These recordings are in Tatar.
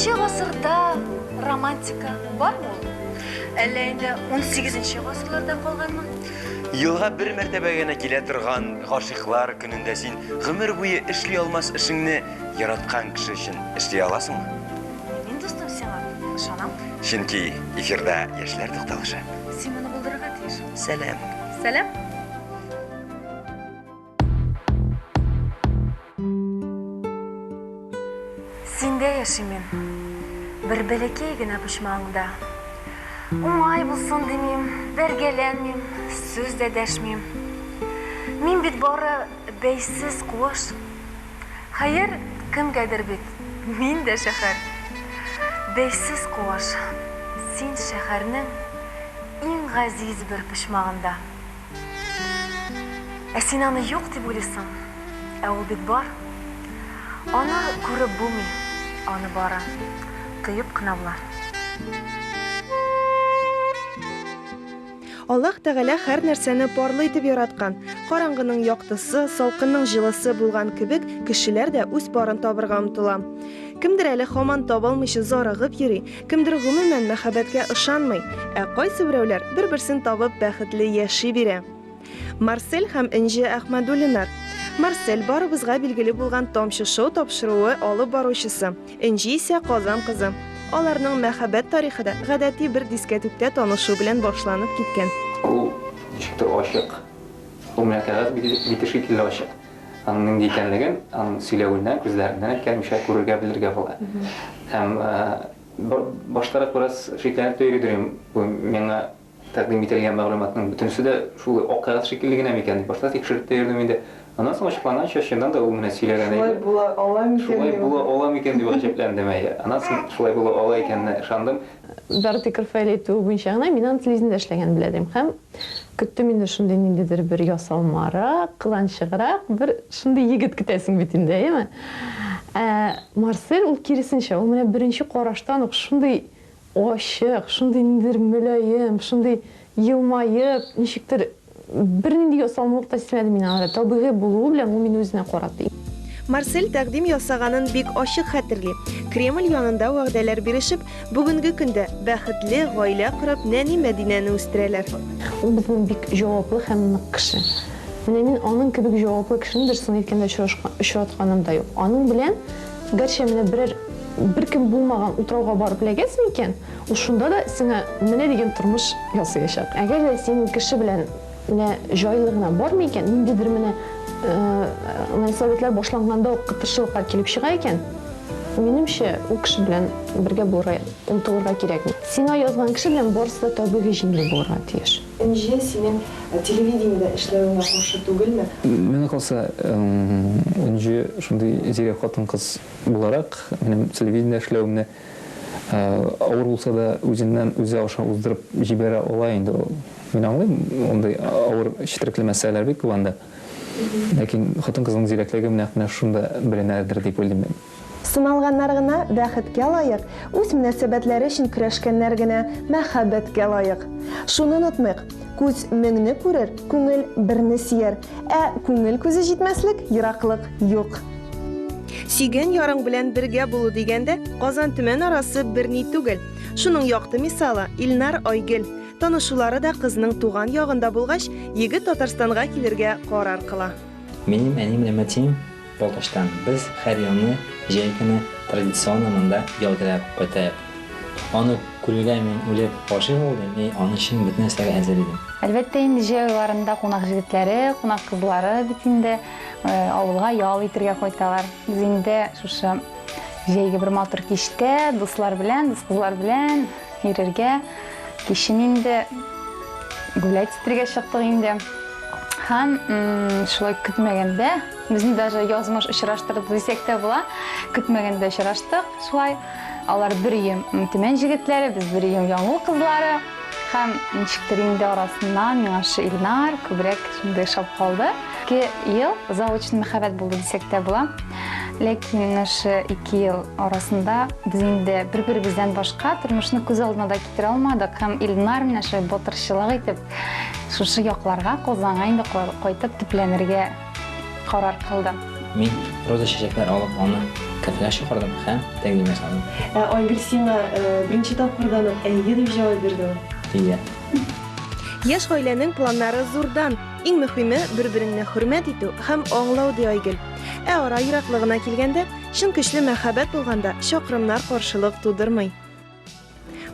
Ғасырда романтика бар ма? Әлі енді 18-ші ғасырларда қалғанмы? Елға бір мәртебе генә килә торган гашыйклар көнендә син гомер буе эшли алмас эшеңне яраткан кеше өчен эшли аласыңмы? Мин дустым сиңа ышанам. Чөнки эфирда яшьләр тукталышы. Син моны булдырырга тиеш. Сәлам. Сәлам. Синдә яшимин. Бір бәлекей генә пошмағыңда. Уңай булсын демейм, бәргәләнмим, сүз дә дәшмим. Мин бит бары бәйсез куыш. Хәер, кемгәдер бит, мин дә шәһәр. Бәйсез куыш, син шәһәрнең иң газиз бер пошмағында. Ә син аны юк дип уйлыйсың, ә ул бит бар. Аны күреп булмый, аны бара. Тыйып кынавлар. Аллаһ Тәгалә һәр нәрсәне парлы итеп яраткан. Караңгының яктысы, салкынның җылысы булган кебек, кешеләр дә үз барын табырга омтыла. Кемдер әле һаман табалмыйча зарыгып йөри, кемдер гомумән мәхәббәткә ышанмый, ә кайсы берәүләр бер-берсен табып бәхетле яши бирә. Марсель һәм Энҗе Әхмәдуллиннар. Марсель барыбызга билгеле булган тамчы шоу тапшыруы алып баручысы. Энҗи исә Казан кызы. Аларның мәхәббәт тарихы да гадәти бер дискәтүктә танышу белән башланып киткән. Ул ничектер ашык. Ул мәкаләт битешке килә ашык. Аның дикәнлеген, аның сөйләвеннән, күзләреннән кәмешә күрергә белергә була. Һәм баштарак бераз шикләнеп йөридем. Бу миңа тәкъдим ителгән мәгълүматның бөтенесе дә шул акыйкать шикелле генә микән дип башта тикшереп йөрдем инде. Аннан соң ачыкланган чашыннан да ул менә сөйләгән иде. Шулай була ала микән дип гаҗәпләндем. Аннан соң шулай була ала икәнне ышандым. Бартикер фәалияте буенча гына мин аны телевизиядә эшләгән беләдем һәм көттем инде шундый ниндидер бер ясалмарак, кыланчыграк, бер шундый егет көтәсең бит инде, әйме? Марсель ул киресенчә, ул менә беренче караштан ук шундый ачык, шундый ниндидер мөлаем, шундый елмаеп, ничектер бер нинди ясалмалык та сизмәдем мин анда. Табигый булуы белән ул мине үзенә каратты. Марсель тәкъдим ясаганын бик ачык хәтерли. Кремль янында вәгъдәләр бирешеп, бүгенге көндә бәхетле гаилә корып, нәни Мәдинәне үстерәләр. Ул безнең бик җаваплы һәм нык кеше. Менә мин аның кебек җаваплы кешене дөресен әйткәндә очратканым да юк. Аның белән гәрчә менә бер кем булмаган утрауга барып эләгәсең икән, ул шунда да сиңа менә дигән тормыш ясаячак. Әгәр дә син кеше белән менә җайлыгына бармый икән, ниндидер менә мөнәсәбәтләр башланганда ук кытыршылыкка килеп чыга икән, минемчә ул кеше белән бергә булырга омтылырга кирәк. Сиңа язган кеше белән барысы да табигый җиңел булырга тиеш. Энҗе синең телевидениедә эшләвеңә каршы түгелме? Менә калса, Энҗе шундый зирәк хатын-кыз буларак, минем телевидениедә эшләвемне авыр булса да үзеннән үзе аша уздырып җибәрә ала инде. Мин аңлыйм, ондай авыр четерекле мәсьәләләр бик күп анда. Ләкин хатын-кызның зирәклеге менә шунда беленәдер дип уйлыйм. Сыналганнар гына бәхеткә лаек, үз мөнәсәбәтләре өчен көрәшкәннәр генә мәхәббәткә лаек. Шуны онытмыйк, күз меңне күрер, күңел берне сөяр, ә күңел күзе җитмәслек, ераклык юк. Сөйгән ярың белән бергә булу дигәндә, Казан Төмән арасы берни түгел. Шуның якты мисалы Илнар Айгөл. Танышулары да кызның туган ягында булгач, егет Татарстанга килергә карар кыла. Минем әним Рәмәтим Балташтан. Без һәр елны җәй көне традицион монда ялгырап кайтабыз. Аны күрергә мин үлеп гашыйк булдым, аны өчен бөтен нәрсәгә әзер идем. Әлбәттә, инде җәй айларында кунак җегетләре, кунак кызлары бит инде авылга ял итәргә кайталар. Без инде шушы җәйге бер матур кичтә дуслар белән, дус кызлар белән йөрергә, кичен инде гулять итәргә чыктык инде. һәм шулай көтмәгәндә, безне даже язмыш очраштырды дисәк тә була, көтмәгәндә очраштык. Шулай алар бер өем Төмән җегетләре, без бер өем Яңгул кызлары. Һәм ничектер инде арасыннан миңа Илнар күбрәк шундый шап калды. 2 ел заочный мәхәббәт булды дисәк тә була. Ләкин 2 ел арасында без инде бер-беребездән башка тормышны күз алдына да китерә алмадык. Һәм Илнар менә шулай батырчылык итеп, шушы якларга Казанга инде кайтып төпләнергә карар кылды. Мин роза чәчәкләр алып, аны кафега чакырдым һәм тәкъдим ясадым. Айгөл сиңа беренче тапкырдан ук әйе дип җавап бирде. Иә. Яшь гаиләнең планнары зурдан. Иң мөһиме бер-береңне хөрмәт итү һәм аңлау ди Айгөл. Ара ераклыгына килгәндә, чын көчле мәхәббәт булганда чакрымнар каршылык тудырмый.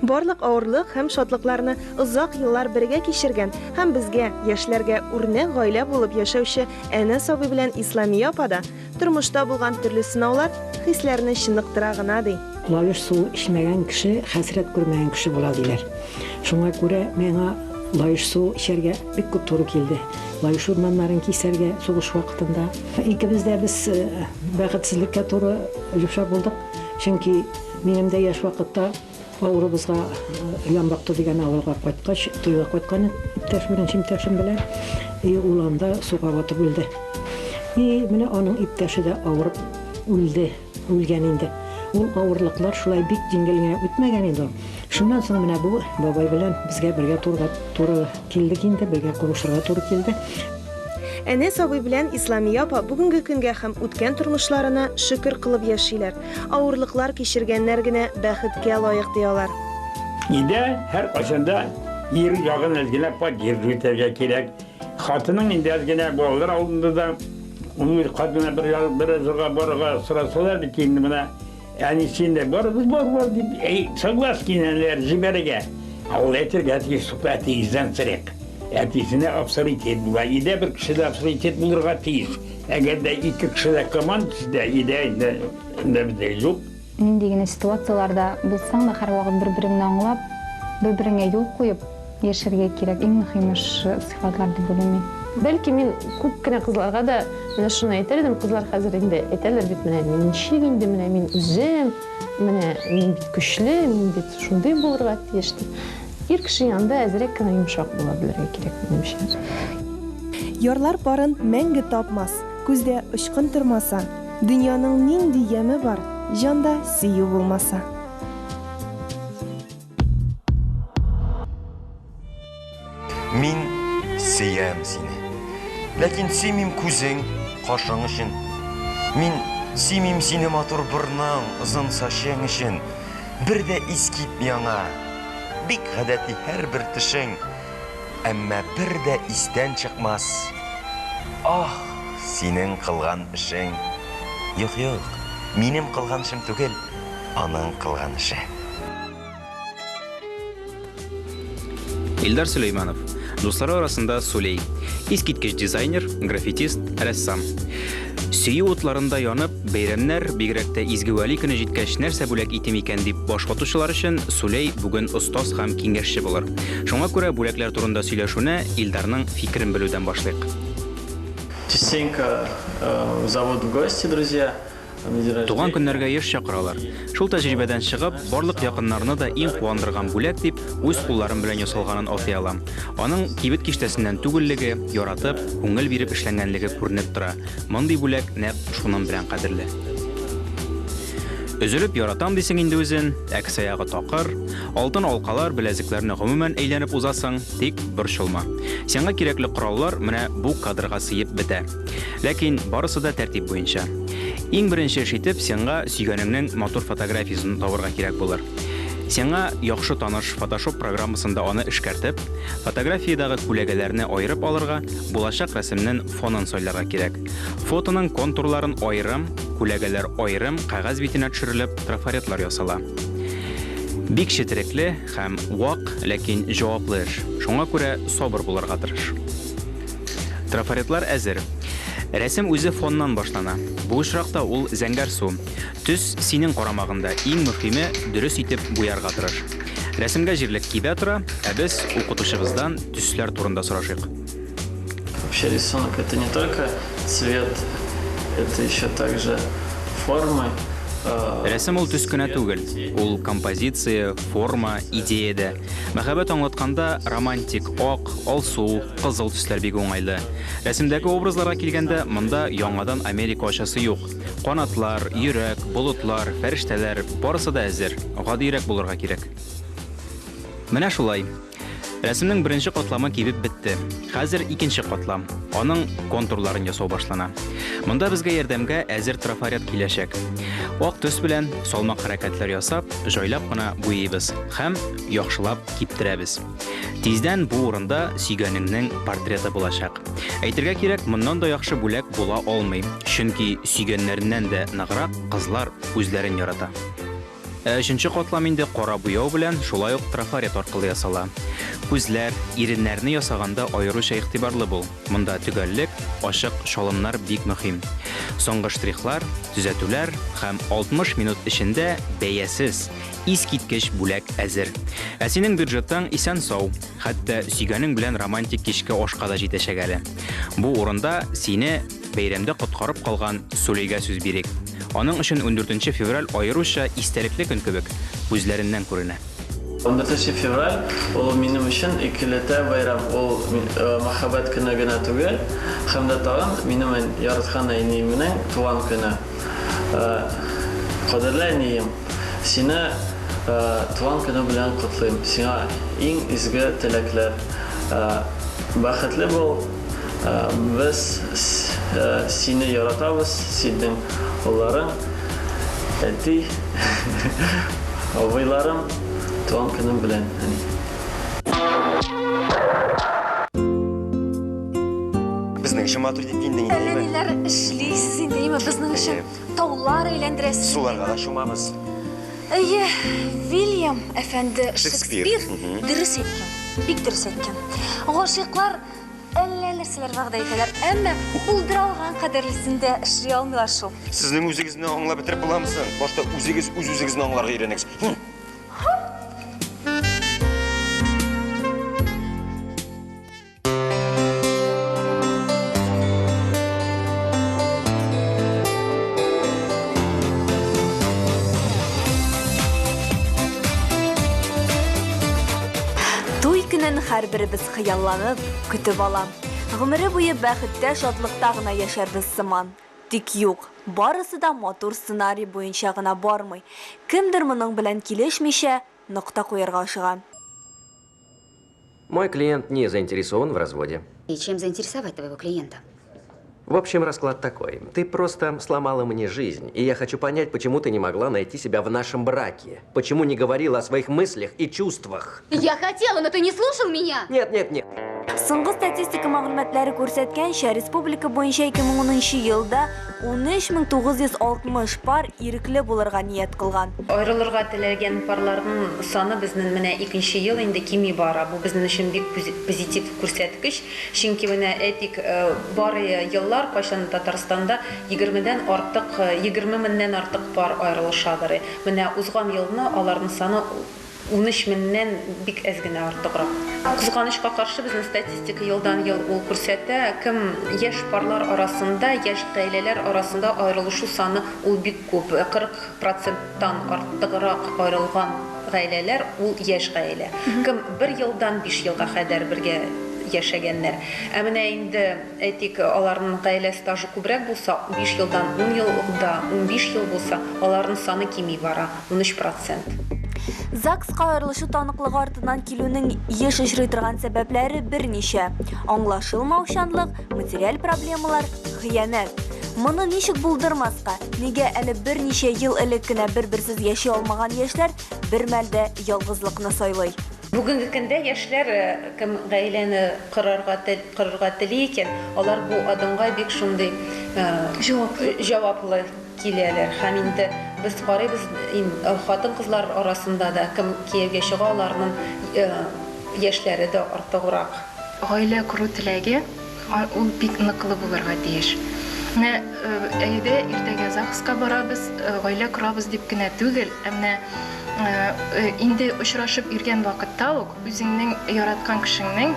Барлык авырлык һәм шатлыкларны озак еллар бергә кичергән һәм безгә, яшьләргә үрнәк гаилә булып яшәүче Әнәс абый белән Исламия апа да тормышта булган төрле сынаулар хисләрне чынлыктыра гына ди. Лаеш су içmәгән кеше хәсрәт күрмәгән кеше була диләр. Шуңа күрә миңа лаеш су эчәргә бик күп туры килде. Лаеш урманнарын кисәргә сугыш вакытында. Икебез дә без бәхетсезлеккә туры җушап булдык. Чөнки минем дә яшь вакытта авырыбызга Янбақты дигән авылга кайткач, туйга кайткан иптәшем белән ул анда суга батып үлде. Менә аның иптәше дә авырып үлгән инде. Ул авырлыклар шулай бик җиңел үтмәгән инде. Шуннан соң менә бу бабай белән безгә бергә туры килдек инде, бергә күрешергә туры килде. Әнәс абый белән Исламия апа бүгенге көнгә һәм үткән тормышларына шөкер кылып яшиләр. Авырлыклар кичергәннәр генә бәхеткә лаек диялар. Инде һәр кашында ир ягын әлгенә поддержка итәргә кирәк. Хатының инде әлгенә балалар алдында да ул кадына бер язга барырга сорасалар бит инде менә әнисендә бар дип согласкинәләр җибәргә. Ул әйтергә тиеш издән сырык. Әтисенә авторитет була. Иде бер кешедә авторитет булырга тиеш. Әгәр дә 2 кешедә командасында иде инде юк. Нинди генә ситуацияларда булсаң да һәр вакыт бер-береңне аңлап, бер-береңә юл куеп яшәргә кирәк. Иң мөһиме сыйфатлар дип уйлыйм. Бәлки мин күп кенә кызларга да менә шуны әйтер идем, кызлар хәзер инде әйтәләр бит менә мин ничек инде менә мин үзем, менә мин бит көчле, мин бит шундый булырга тиеш. Ир кеше янында әзрәк кенә йомшак була белергә кирәк минемчә. Ярлар барын мәңге тапмас, күздә очкын тормаса, дөньяның нинди яме бар, җанда сөю булмаса. Мин сөям сине. Ләкин сөймим күзең, кашың өчен. Мин сөймим сине матур борның, озын сачың өчен. Бер дә искип яңа. Бик гадәти һәр бер тешең, әмма бер дә истән чыкмас. Синең кылган эшең. Юк, минем кылган эшем түгел, аның кылган эше. Илдар Сулейманов. Дуслары арасында Сулей. Искиткеч дизайнер, граффитист, рәссам. Сөю утларында янып, бәйрәмнәр, бигрәк тә изге вәли көне җиткәч нәрсә бүләк итем икән дип баш ватучылар өчен Сулей бүген остаз һәм киңәшче булыр. Шуңа күрә бүләкләр турында сөйләшүне Илдарның фикерен белүдән башлыйк. Частенько зовут в гости, друзья. Туган көннәргә еш чакыралар. Шул тәҗрибәдән чыгып, барлык якыннарны да иң куандырган бүләк дип үз кулларым белән ясалганын атлый алам. Аның кибет киштәсеннән түгеллеге, яратып, күңел биреп эшләнгәнлеге күренеп тора. Мондый бүләк нәкъ шуның белән кадерле. Өзелеп яратам дисең инде үзен, әкс аягы такыр, алтын алкалар, беләзекләрне гомумән әйләнеп узасың, тик борчылма. Сиңа кирәкле кораллар менә бу кадрга сыеп бетә. Ләкин барысы да тәртип буенча. Иң беренче эш итеп, сиңа сөйгәнеңнең матур фотографиясын табырга кирәк булыр. Сиңа яхшы таныш Photoshop программасында аны эшкәртеп, фотографиядагы күләгәләрне аерып алырга, булачак рәсемнең фонын сайларга кирәк. Фотоның контурларын аерым, күләгәләр аерым кагаз битенә төшерелеп, трафаретлар ясала. Бик четерекле һәм вак, ләкин җаваплы эш. Шуңа күрә сабыр булырга тырыш. Трафаретлар әзер. Рәсем үзе фоннан башлана. Бу очракта ул зәңгәр су. Төс синең карамагында. Иң мөһиме дөрес итеп буярга тырыш. Рәсемгә җирлек кибә тора, ә без укытучыбыздан төсләр турында сорашыйк. вообще рисунок это не только цвет, это еще также формы. Рәсем ул төс кенә түгел, ул композиция, форма, идея дә. Мәхәббәт аңлатканда романтик ак, алсу, кызыл төсләр бик уңайлы. Рәсемдәге образларга килгәндә, монда яңадан Америка ашасы юк. Канатлар, йөрәк, болытлар, фәрештәләр барысы да әзер, гадиерәк булырга кирәк. Менә шулай. Рәсемнең беренче катламы кибеп бетте. Хәзер икенче катлам. Аның контурларын ясау башлана. Монда безгә ярдәмгә әзер трафарет киләчәк. Ак төс белән салмак хәрәкәтләр ясап, җайлап кына буйыйбыз һәм яхшылап киптерәбез. Тиздән бу урында сөйгәнеңнең портреты булачак. Әйтергә кирәк, моннан да яхшы бүләк була алмый, чөнки сөйгәннәреннән дә ныграк кызлар үзләрен ярата. Өченче катлам инде кара буяу белән шулай ук трафарет аркылы ясала. Күзләр, иреннәрне ясаганда аеруча игътибарлы бул. Монда төгәллек, ачык шалымнар бик мөһим. Соңгы штрихлар, төзәтүләр һәм 60 минут эчендә бәясез, искиткеч бүләк әзер. Ә синең бюджетың исән сау, хәтта сөйгәнең белән романтик кичке ашка да җитәчәк әле. Бу урында сине бәйрәмдә коткарып калган Сүлейгә сүз бирик. Аның өчен 14 февраль аеруча истәлекле көн кебек күзләреннән күренә. 14 февраль ул минем өчен икеләтә байрам. Ул мәхәббәт көне генә түгел, һәм дә тагын минем яраткан әниемнең туган көне. Кадерле әнием, сине туган көне белән котлыйм. Сиңа иң изге теләкләр. Бәхетле бул. Без сине яратабыз, синең улларың, әти, абыйларым, туган көнең белән. Безнең өчен матур дип инде инде. Ниләр эшлисез инде, безнең өчен таулар әйләндерәсез. Суларга да шумабыз. Әйе, Вильям әфәнде Шекспир. Дөрес әйткән, бик дөрес әйткән. Гашыйклар әллә нәрсәләр вәгъдә итәләр, әмма булдыра алган кадерлесендә эшли алмыйлар шул. Сезнең үзегезне аңлап бетереп буламсың? Башта үзегез үзегезне аңларга өйрәнегез. Туй көнен һәрберебез хыялланып, көтеп алам. Гомере буе бәхеттә, шатлыкта гына яшәрбез сыман. Тик юк, барысы да матур сценарий буенча гына бармый. Кемдер моның белән килешмичә, нокта куярга ашыга. Мой клиент не заинтересован в разводе. И чем заинтересовать твоего клиента? В общем, расклад такой. Ты просто сломала мне жизнь, и я хочу понять, почему ты не могла найти себя в нашем браке. Почему не говорила о своих мыслях и чувствах. Я хотела, но ты не слушал меня! Нет, нет, нет. Соңгы статистика мәгълүматлары күрсәткәнчә, республика буенча 2010 елда 13960 пар ирекле булырга ният кылган. Аерылырга теләгән парларның саны безнең менә 2нче ел инде кими бара. Бу безнең өчен бик позитив күрсәткеч. Чөнки менә этик бары еллар кайчан Татарстанда 20 меңнән артык пар аерылышадыр. Менә узган елны аларның саны 13 меңнән бик әз генә артыграк. Кызганычка каршы безнең статистика елдан ел ул күрсәтә, кем яшь парлар арасында, яшь гаиләләр арасында аерылышу саны ул бик күп. 40%-тан артыграк аерылган гаиләләр ул яшь гаилә. Кем 1 елдан 5 елга кадәр бергә яшәгәннәр. Ә менә инде әйтик, аларның гаилә стажы күбрәк булса, 5 елдан 10 елда 15 ел булса, аларның саны кими бара, 13%. ЗАГС-ка аерылышу таныклыгы артыннан килүнең еш очрый торган сәбәпләре берничә. Аңлашылмаучанлык, материаль проблемалар, хыянат. Моны ничек булдырмаска? Нигә әле берничә ел элек кенә бер-берсез яши алмаган яшьләр бер мәлдә ялгызлыкны сайлый? Бүгенге көндә яшьләр кем гаиләне корырга тели икән, алар бу адымга бик шундый җаваплы киләләр. Һәм инде без карыйбыз, хатын-кызлар арасында да кем киевгә чыга, аларның яшьләре дә артыграк. Гаилә кору теләге ул бик ныклы булырга тиеш. Менә әйдә иртәгә ЗАГСка барабыз, гаилә корабыз дип кенә түгел, әмма инде очрашып иргән вакытта ук үзеңнең яраткан кешеңнең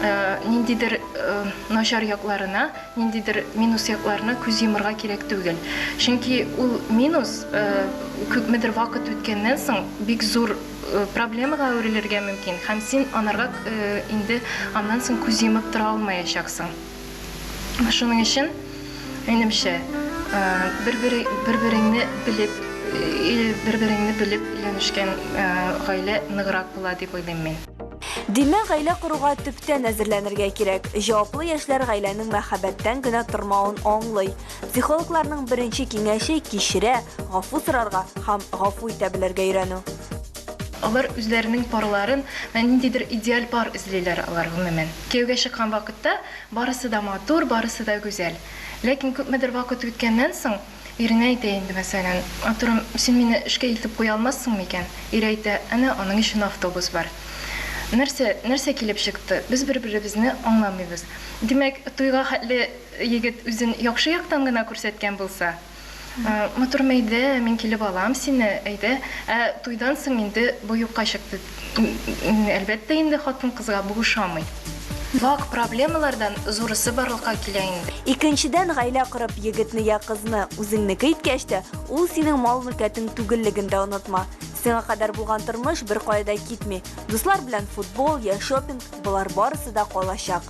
ниндидер начар якларына, ниндидер минус якларына күз йомырга кирәк түгел. Чөнки ул минус күпмедер вакыт үткәннән соң бик зур проблемага әверелергә мөмкин. Һәм син анарга инде аннан соң күз йомып тора алмаячаксың. Шуның өчен, минемчә, бер-береңне белеп өйләнешкән гаилә ныграк була дип уйлыйм мин. Димәк, гаилә коруга төптән әзерләнергә кирәк. Җаваплы яшьләр гаиләнең мәхәббәттән генә тормавын аңлый. Психологларның беренче киңәше кичерә, гафу сорарга һәм гафу итә белергә өйрәнү. Алар үзләренең парларын, ниндидер идеаль пар эзлиләр алар гомумән. Кияүгә чыккан вакытта барысы да матур, барысы да гүзәл. Ләкин күпмедер вакыт үткәннән соң иренә әйтә инде, мәсәлән, "Атурым, син мине эшкә илтеп куя алмассың микән?" Ир әйтә, "Әнә аның өчен автобус бар." Нәрсә килеп чыкты? Без бер-беребезне аңламыйбыз. Димәк, туйга хәтле егет үзен яхшы яктан гына күрсәткән булса, "Матур мәйдә, мин килеп алам сине", әйдә. Туйдан соң инде бу юкка чыкты. Әлбәттә инде хатын кызга бу ошамый. Вак проблемалардан зурысы барлыкка килә инде. Икенчедән, гаилә корып егетне я кызны үзеңнеке иткәч тә, ул синең мал-мөлкәтең түгеллеген дә онытма. Сиңа кадәр булган тормыш бер кайда китми. Дуслар белән футбол, я шопинг, булар барысы да калачак.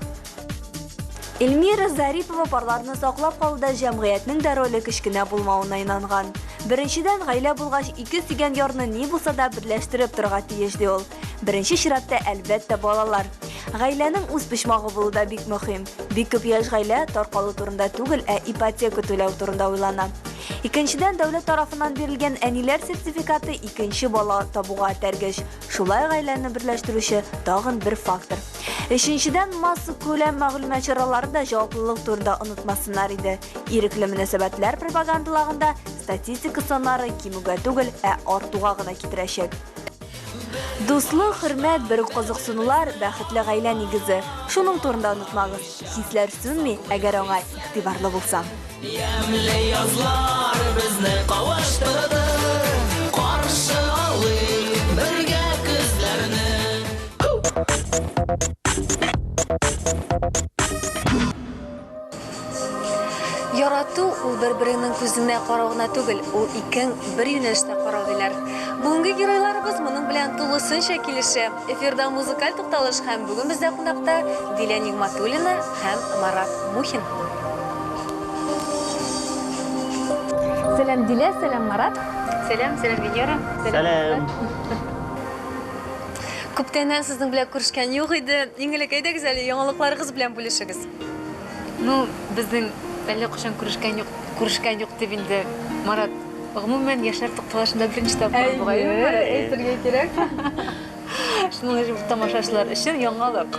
Эльмира Зарипова парларны саклап калуда җәмгыятьнең дә роле кечкенә булмавына инанган. Беренчедән, гаилә булгач, ике сөйгән ярны ни булса да берләштереп торырга тиеш ди ул. Беренче чиратта әлбәттә балалар. Гаиләнең үз пишмагы булу да бик мөһим. Бик күп яшь гаилә таркалу турында түгел, ипотека түләү турында уйлана. Икенчедән, дәүләт тарафыннан бирелгән әниләр сертификаты икенче бала табуга тәргеш. Шулай гаиләне берләштерүче тагын бер фактор. Өченчедән, масса күләм мәгълүмат чаралары да җаваплылык турында онытмасыннар иде. Ирекле мөнәсәбәтләр пропагандалагында статистика саннары кимүгә түгел, артуга гына китерәчәк. Дуслык, хөрмәт, бер кызыксынулар бәхетле гаилә нигезе. Шуның турында онытмагыз. Хисләр сүнми, әгәр аңа игътибарлы булсаң. Ямле язлар безне кавыштырды, каршы алый бергә күзләрне. Ярату ул бер-беренең күзенә карауына түгел, ул икең бер юнәлештә карау диләр. Бүгенге геройларыбыз моның белән тулысынча килешә. Эфирда музыкаль тукталыш һәм бүген бездә кунакта Диля Нигъматуллина һәм Марат Мухин. Сәлам Диля, сәлам Марат. Сәлам Венера. Сәлам. Күптәннән сезнең белән күрешкән юк иде. Иң элек әйдәгез әле яңалыкларыгыз белән бүлешегез. Безнең әллә кашан күрешкән юк дип инде Марат. Гомумән яшьләр тукталышында беренче тапкыр бугай. Әйтергә кирәк. Шуның тамашачылар өчен яңалык.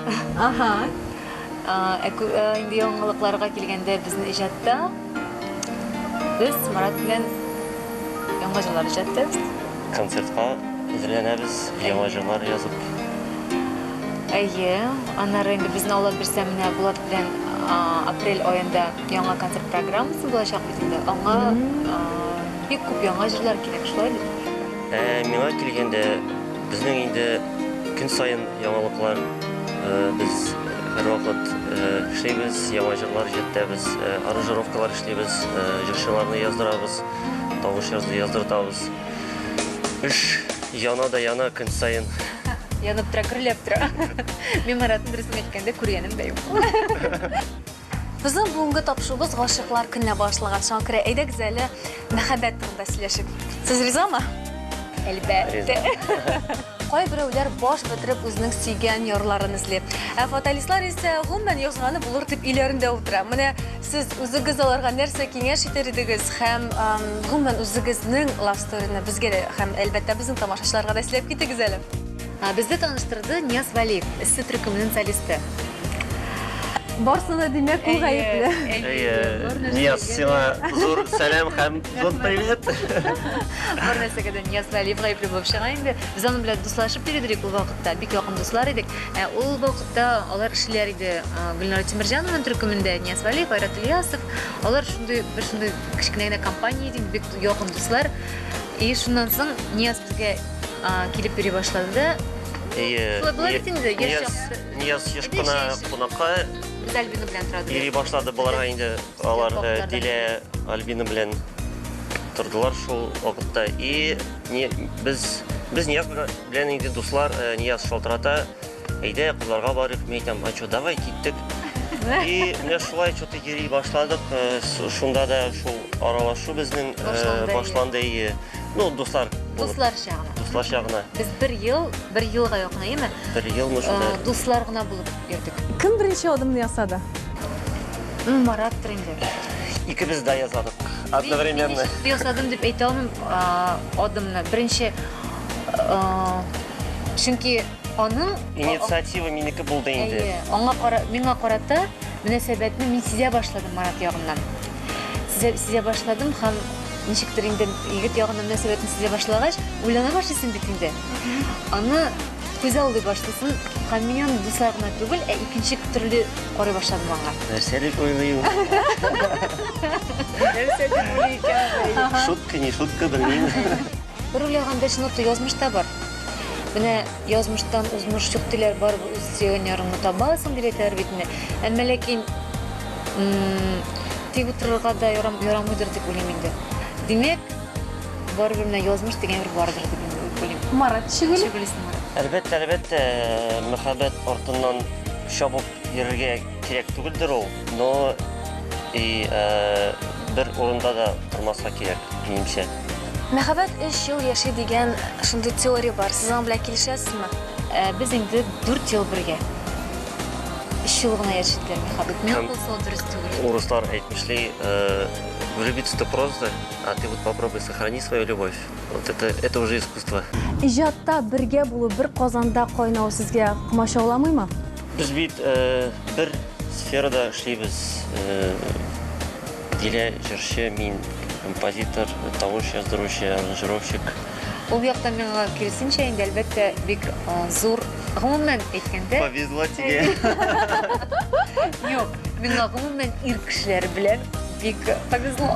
Инде яңалыкларга килгәндә безнең иҗатта без Марат белән яңа җырлар иҗаттабыз. Концертка әзерләнәбез, яңа җырлар язып. Аннары инде безне алып бирсәм менә Булат белән апрель аенда яңа концерт программасы булачак бит инде. Аңа бик күп яңа җырлар кирәк, шулай дип. Миңа килгәндә безнең инде көн сайын яңалыклар, без һәрвакыт эшләйбез, яңа җырлар җиттәбез, аранжировкалар эшләйбез, җырчыларны яздырабыз, тавыш яздыртабыз. Эш яна да яна көн сайын. Янып тора, күрелеп тора. Мин Маратны дөресен әйткәндә күргәнем дә юк. Безнең бүгенге тапшырыбыз гашыклар көненә башлаган. Шуңа күрә әйдәгез әле мәхәббәт турында сөйләшик. Сез ризамы? Әлбәттә. Кайберәүләр баш бетереп үзенең сөйгән ярларын эзли. Фаталистлар исә гомумән язганы булыр дип иләрендә утыра. Менә сез үзегез аларга нәрсә киңәш итәр идегез һәм гомумән үзегезнең love story-ны безгә һәм әлбәттә безнең тамашачыларга да сөйләп китегез әле. Безне таныштырды Нияз Вәлиев, эссе төркеменең солисты. Барсына димәк ул гаепле. Нияз, сиңа зур сәлам һәм зур привет. Бер нәрсәгә дә Нияз Вәлиев гаепле булып чыга инде. Без аның белән дуслашып йөридек ул вакытта, бик якын дуслар идек. Ул вакытта алар эшләр иде Гөлнара Тимерҗанованың төркемендә, Нияз Вәлиев, Айрат Ильясов. Алар шундый кечкенә генә компания иде, бик якын дуслар. И шуннан соң Нияз безгә килеп йөри башлады. Булар бит инде, яшь Нияз еш кына кунакка Без Альбина белән торабыз. йөри башлады буларга инде алар Дилә Альбина белән тордылар шул вакытта. И без Нияз белән инде дуслар Нияз шалтырата. Әйдә кызларга барыйк, мен әйтәм, "Ачо, давай киттек." И менә шулай что-то йөри башладык. Шунда да шул аралашу безнең башланды. Ну, дуслар чагына. Дуслар чагына. Без 1 елга якын, әйме? 1 елмы шунда. Дуслар гына булып йөрдек. Кем беренче адымны ясады? Марат инде. Икебез дә язадык. Одновременно. Мин ясадым дип әйтә алмыйм адымны. Беренче чөнки аның Инициатива минеке булды инде. Миңа карата мөнәсәбәтне мин сизә башладым Марат ягыннан. Сизә башладым һәм ничектер инде егет ягыннан мөнәсәбәтне сизә башлагач, уйлана башлыйсың бит инде. Аны күз алды башлыйсың, һәм мин аны дуслар гына түгел, икенче төрле карый башладым аңа. Нәрсә дип уйлыйм? Нәрсә дип уйлыйм? Шутка, не шутка, белмим. Бер уйлаганда шуны язмышта бар. Менә язмыштан узмыш юк диләр, бар үз сөйгәннәреңне табасың дип әйтәләр бит инде. Әмма ләкин тик утырырга да ярамыйдыр дип уйлыйм инде. Димәк, барыбер менә язмыш дигән бер бардыр дип уйлыйм. Марат Шигүл. Әлбәттә, мәхәббәт артыннан шабып йөрергә кирәк түгелдер ул, но бер урында да тормаска кирәк, минемчә. Мәхәббәт 3 ел яши дигән шундый теория бар. Сез аның белән килешәсезме? Без инде 4 ел бергә. 3 ел гына яшәделәр мәхәббәт. Мен булса дөрес түгел. Урыслар әйтмешли, влюбиться просто, а ты вот попробуй сохрани свою любовь. Вот это уже искусство. Иҗатта бергә булу, бер казанда кайнау сезгә комачауламыймы? Без бит бер сферада эшлибез. Дилә җырчы, мин композитор, тавыш яздыручы, аранжировщик. Ул яктан миңа киресенчә инде әлбәттә бик зур, гомумән әйткәндә. Повезло тебе. Юк, миңа гомумән ир кешеләр белән бик повезло.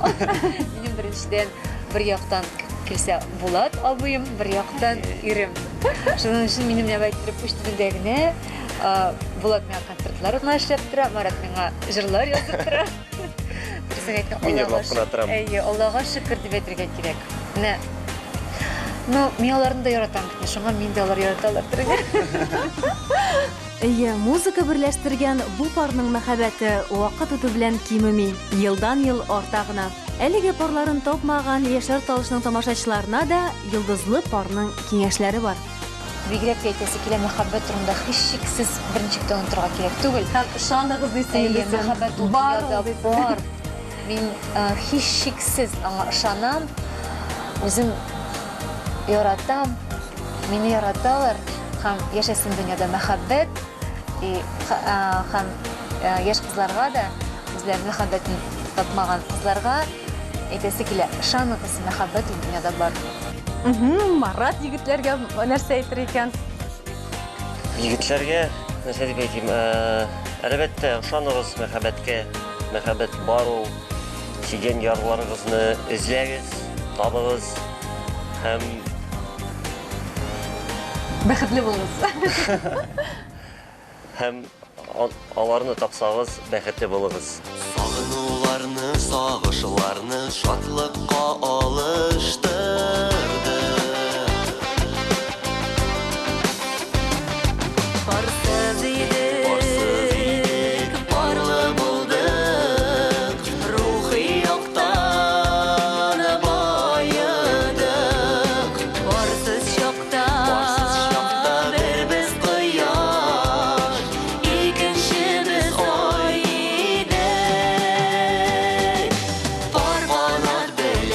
Минем беренчедән бер яктан килсә Булат абыем, бер яктан ирем. Шуның өчен минем нәвәттер пуштында генә Булат миңа концертлар уңашлап тора, Марат миңа җырлар язып тора. Аллага шөкер дип әйтергә кирәк. Менә мин аларны да яратам бит. Шуңа мин дә алар яраталар торган. Музыка берләштергән бу парның мәхәббәте вакыт үтү белән кимеми, елдан-ел арта гына. Әлеге парларын тапмаган яшьләр талышының тамашачыларына да йолдызлы парның киңәшләре бар. Бигрәк әйтәсе килә мәхәббәт турында һичшиксез беренчектән онытырга кирәк түгел. Һәм ышаныгыз дисәң, мәхәббәт бар. Мин һичшиксез аңа ышанам. Үзем яратам. Мине яраталар. Һәм яшәсен дөньяда мәхәббәт. Һәм яшь кызларга да, үзләр мәхәббәтен тапмаган кызларга әйтәсе килә, ышаныгыз, мәхәббәт дөньяда бар. Марат егетләргә нәрсә әйтер икән? Егетләргә нәрсә дип әйтим? Әлбәттә, ышаныгыз мәхәббәткә. Мәхәббәт бар ул. Сөйгән ярларыгызны эзләгез, табыгыз һәм бәхетле булыгыз. Һәм аларны тапсагыз, бәхетле булыгыз. Сагынуларны, сагышларны шатлыкка алыштырды. Парсыз идек, парлы булдык, рухи яктан байыдык. Парсыз чакта бер без кояш, икенчебез ай идек. Пар канат белән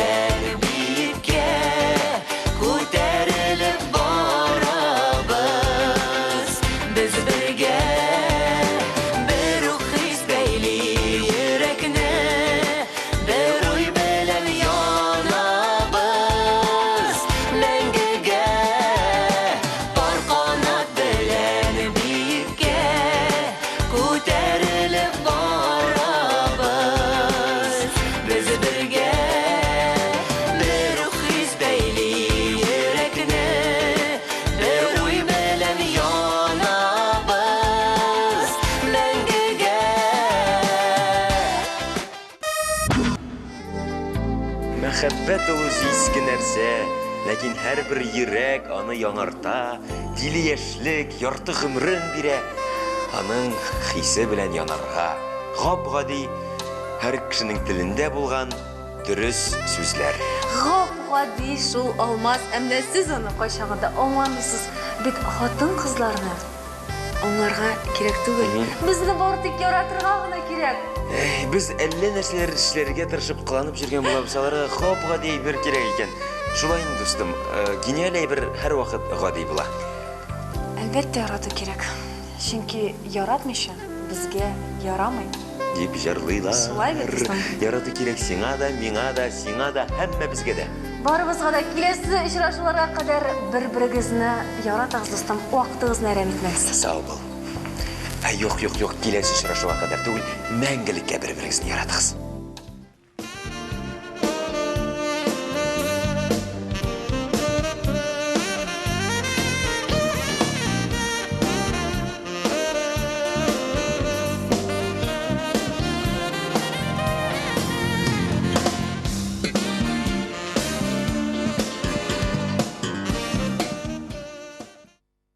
Мәхәббәт ул иске нәрсә, ләкин һәрбер йөрәк аны яңарта, тиле яшьлек, ярты гомерен бирә. Аның хисе белән янарга. Гап-гади һәр кешенең телендә булган дөрес сүзләр. Гап-гади шул алмаз, әмма сез аны кайчагында аңламыйсыз. Бит хатын-кызларны аңларга кирәк түгел. Безне бары тик яратырга гына кирәк. Без әллә нәрсәләр эшләргә тырышып кыланып жүргән булабыз, аларга гап-гади бер кирәк икән. Шулай инде, дустым, гениаль әйбер һәр вакыт гади була. Әлбәттә ярату кирәк. Чөнки яратмыйча безгә ярамый. Дип җырлыйлар. Шулай бит, дустым. Ярату кирәк сиңа да, миңа да, сиңа да, һәммәбезгә дә. Барыбызга да киләсе очрашуларга кадәр бер-берегезне яратагыз, дустым. Вакытыгызны әрәм итмәгез. Сау бул. Юк, киләсе очрашуга кадәр түгел, мәңгелеккә бер-берегезне яратыгыз.